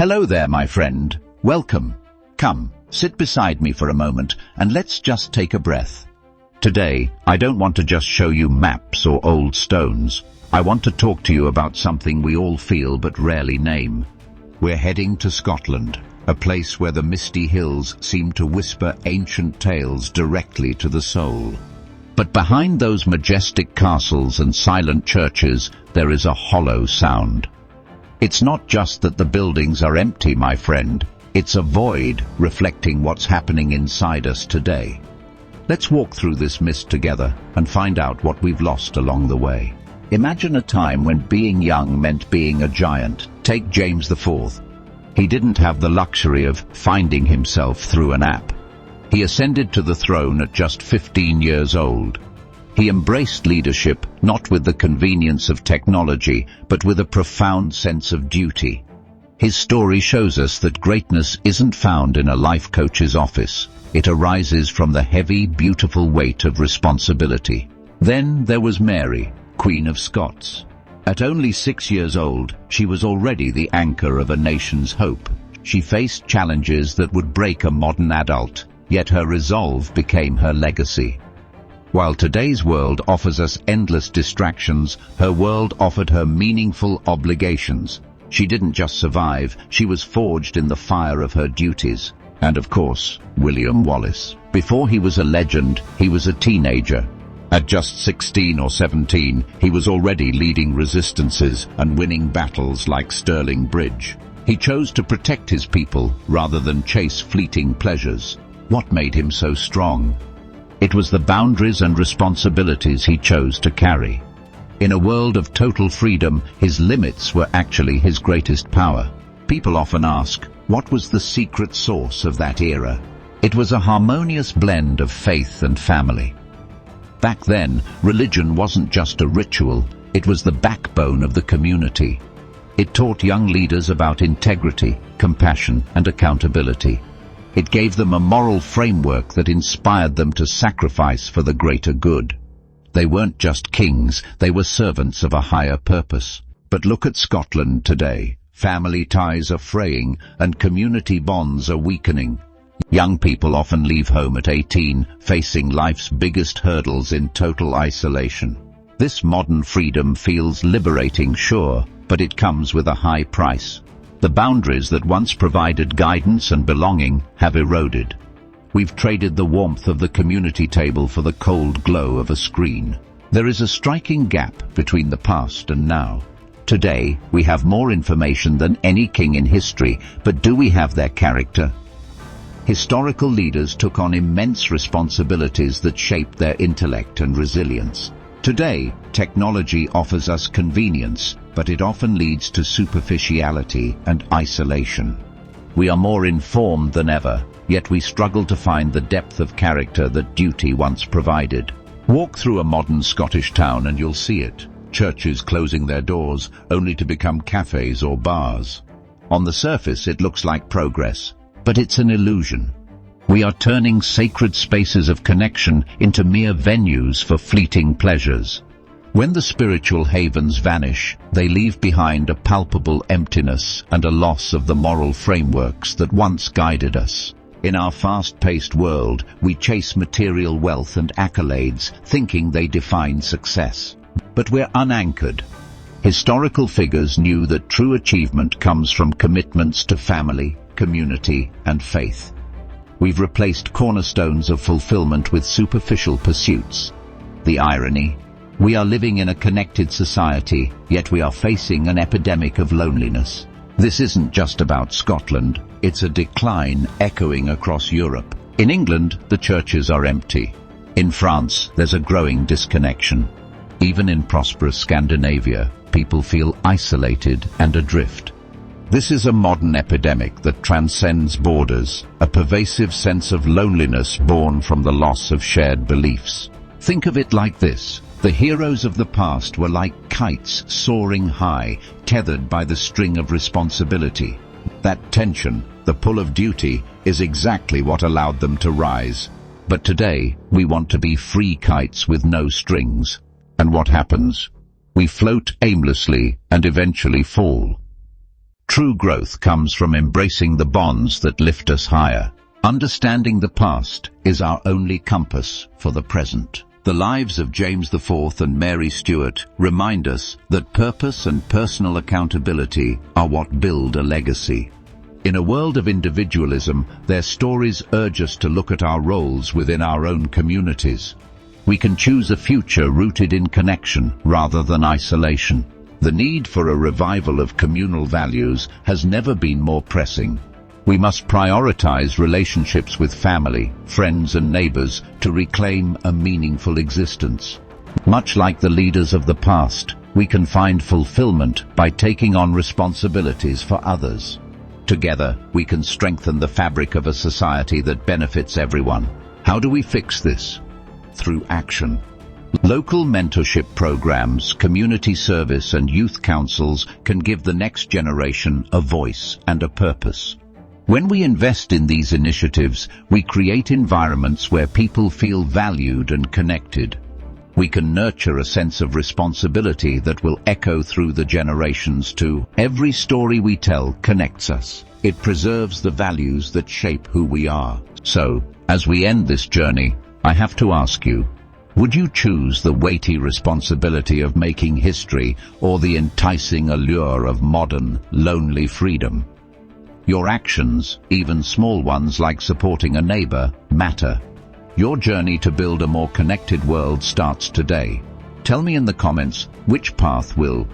Hello there, my friend. Welcome. Come, sit beside me for a moment and let's just take a breath. Today, I don't want to just show you maps or old stones. I want to talk to you about something we all feel but rarely name. We're heading to Scotland, a place where the misty hills seem to whisper ancient tales directly to the soul. But behind those majestic castles and silent churches, there is a hollow sound. It's not just that the buildings are empty, my friend. It's a void reflecting what's happening inside us today. Let's walk through this mist together and find out what we've lost along the way. Imagine a time when being young meant being a giant. Take James IV. He didn't have the luxury of finding himself through an app. He ascended to the throne at just 15 years old. He embraced leadership, not with the convenience of technology, but with a profound sense of duty. His story shows us that greatness isn't found in a life coach's office. It arises from the heavy, beautiful weight of responsibility. Then there was Mary, Queen of Scots. At only 6 years old, she was already the anchor of a nation's hope. She faced challenges that would break a modern adult, yet her resolve became her legacy. While today's world offers us endless distractions, her world offered her meaningful obligations. She didn't just survive, she was forged in the fire of her duties. And of course, William Wallace. Before he was a legend, he was a teenager. At just 16 or 17, he was already leading resistances and winning battles like Stirling Bridge. He chose to protect his people rather than chase fleeting pleasures. What made him so strong? It was the boundaries and responsibilities he chose to carry. In a world of total freedom, his limits were actually his greatest power. People often ask, what was the secret source of that era? It was a harmonious blend of faith and family. Back then, religion wasn't just a ritual, it was the backbone of the community. It taught young leaders about integrity, compassion, and accountability. It gave them a moral framework that inspired them to sacrifice for the greater good. They weren't just kings, they were servants of a higher purpose. But look at Scotland today. Family ties are fraying and community bonds are weakening. Young people often leave home at 18, facing life's biggest hurdles in total isolation. This modern freedom feels liberating, sure, but it comes with a high price. The boundaries that once provided guidance and belonging have eroded. We've traded the warmth of the community table for the cold glow of a screen. There is a striking gap between the past and now. Today, we have more information than any king in history, but do we have their character? Historical leaders took on immense responsibilities that shaped their intellect and resilience. Today, technology offers us convenience, but it often leads to superficiality and isolation. We are more informed than ever, yet we struggle to find the depth of character that duty once provided. Walk through a modern Scottish town and you'll see it. Churches closing their doors only to become cafes or bars. On the surface, it looks like progress, but it's an illusion. We are turning sacred spaces of connection into mere venues for fleeting pleasures. When the spiritual havens vanish, they leave behind a palpable emptiness and a loss of the moral frameworks that once guided us. In our fast-paced world, we chase material wealth and accolades, thinking they define success. But we're unanchored. Historical figures knew that true achievement comes from commitments to family, community, and faith. We've replaced cornerstones of fulfillment with superficial pursuits. The irony: we are living in a connected society, yet we are facing an epidemic of loneliness. This isn't just about Scotland, it's a decline echoing across Europe. In England, the churches are empty. In France, there's a growing disconnection. Even in prosperous Scandinavia, people feel isolated and adrift. This is a modern epidemic that transcends borders, a pervasive sense of loneliness born from the loss of shared beliefs. Think of it like this. The heroes of the past were like kites soaring high, tethered by the string of responsibility. That tension, the pull of duty, is exactly what allowed them to rise. But today, we want to be free kites with no strings. And what happens? We float aimlessly and eventually fall. True growth comes from embracing the bonds that lift us higher. Understanding the past is our only compass for the present. The lives of James IV and Mary Stuart remind us that purpose and personal accountability are what build a legacy. In a world of individualism, their stories urge us to look at our roles within our own communities. We can choose a future rooted in connection rather than isolation. The need for a revival of communal values has never been more pressing. We must prioritize relationships with family, friends and neighbors to reclaim a meaningful existence. Much like the leaders of the past, we can find fulfillment by taking on responsibilities for others. Together, we can strengthen the fabric of a society that benefits everyone. How do we fix this? Through action. Local mentorship programs, community service and youth councils can give the next generation a voice and a purpose. When we invest in these initiatives, we create environments where people feel valued and connected. We can nurture a sense of responsibility that will echo through the generations too. Every story we tell connects us. It preserves the values that shape who we are. So, as we end this journey, I have to ask you, would you choose the weighty responsibility of making history or the enticing allure of modern, lonely freedom? Your actions, even small ones like supporting a neighbor, matter. Your journey to build a more connected world starts today. Tell me in the comments which path will